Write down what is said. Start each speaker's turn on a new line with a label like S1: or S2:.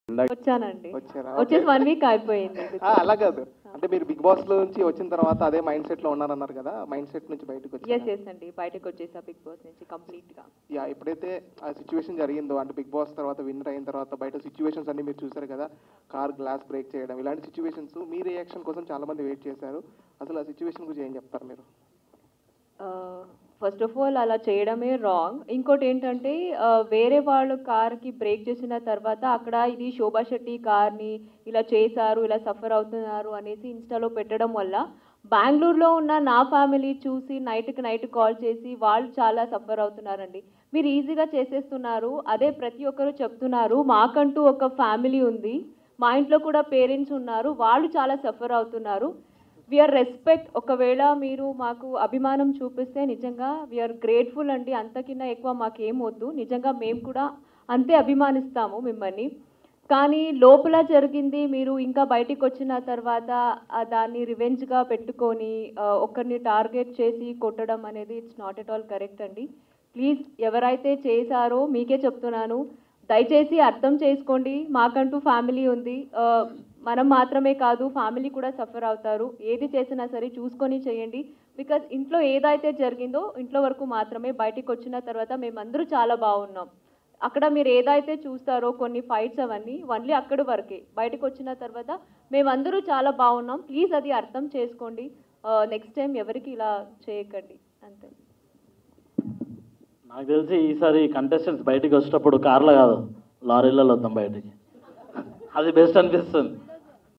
S1: వచ్చానండి.
S2: వచ్చారా?
S1: వచ్చేసి 1 వీక్ అయిపోయింది.
S2: అలా కాదు, అంటే మీరు బిగ్ బాస్ లో నుంచి వచ్చిన తర్వాత అదే మైండ్ సెట్ లో ఉన్నారన్నారు కదా, మైండ్ సెట్ నుంచి బయటకు వచ్చారా?
S1: ఎస్ అండి, బయటకు వచ్చేసా బిగ్ బాస్ నుంచి కంప్లీట్ గా.
S2: ఎప్పుడైతే ఆ సిచ్యువేషన్ జరిగిందో, అంటే బిగ్ బాస్ తర్వాత విన్నర్ అయిన తర్వాత బయట సిచ్యువేషన్స్ అన్ని మీరు చూసారు కదా, కార్ గ్లాస్ బ్రేక్ చేయడం, ఇలాంటి సిచ్యువేషన్స్ మీ రియాక్షన్ కోసం చాలా మంది వెయిట్ చేశారు. అసలు ఆ సిచ్యువేషన్ గురించి ఏం చెప్తారు మీరు?
S1: ఫస్ట్ ఆఫ్ ఆల్ అలా చేయడమే రాంగ్. ఇంకోటి ఏంటంటే వేరే వాళ్ళు కార్కి బ్రేక్ చేసిన తర్వాత అక్కడ ఇది శోభా శెట్టి కార్ని ఇలా చేశారు, ఇలా సఫర్ అవుతున్నారు అనేసి ఇన్స్టాలో పెట్టడం వల్ల బెంగళూరులో ఉన్న నా ఫ్యామిలీ చూసి నైట్కి నైట్ కాల్ చేసి వాళ్ళు చాలా సఫర్ అవుతున్నారండి. మీరు ఈజీగా చేసేస్తున్నారు, అదే ప్రతి ఒక్కరు చెప్తున్నారు, మాకంటూ ఒక ఫ్యామిలీ ఉంది, మా ఇంట్లో కూడా పేరెంట్స్ ఉన్నారు, వాళ్ళు చాలా సఫర్ అవుతున్నారు. We are respect. ఒకవేళ మీరు మాకు అభిమానం చూపిస్తే నిజంగా వీఆర్ గ్రేట్ఫుల్ అండి. అంతకిన్నా ఎక్కువ మాకేం వద్దు, నిజంగా మేము కూడా అంతే అభిమానిస్తాము మిమ్మల్ని. కానీ లోపల జరిగింది మీరు ఇంకా బయటికి వచ్చిన తర్వాత దాన్ని రివెంజ్గా పెట్టుకొని ఒకరిని టార్గెట్ చేసి కొట్టడం అనేది it's not at all correct అండి. ప్లీజ్ ఎవరైతే చేశారో మీకే చెప్తున్నాను, దయచేసి అర్థం చేసుకోండి, మాకంటూ ఫ్యామిలీ ఉంది, మనం మాత్రమే కాదు ఫ్యామిలీ కూడా సఫర్ అవుతారు. ఏది చేసినా సరే చూసుకొని చేయండి. బికాజ్ ఇంట్లో ఏదైతే జరిగిందో ఇంట్లో వరకు మాత్రమే, బయటికి వచ్చిన తర్వాత మేమందరూ చాలా బాగున్నాం. అక్కడ మీరు ఏదైతే చూస్తారో కొన్ని ఫైట్స్ అవన్నీ ఓన్లీ అక్కడి వరకే, బయటకు వచ్చిన తర్వాత మేమందరూ చాలా బాగున్నాం. ప్లీజ్ అది అర్థం చేసుకోండి, నెక్స్ట్ టైం ఎవరికి ఇలా చేయకండి అంతే.
S3: నాకు తెలిసి ఈసారి కంటెస్టెంట్స్ బయటికి వచ్చేటప్పుడు కార్లో కాదు లారీలలో వద్దాం బయటికి, అది బెస్ట్ అనిపిస్తుంది.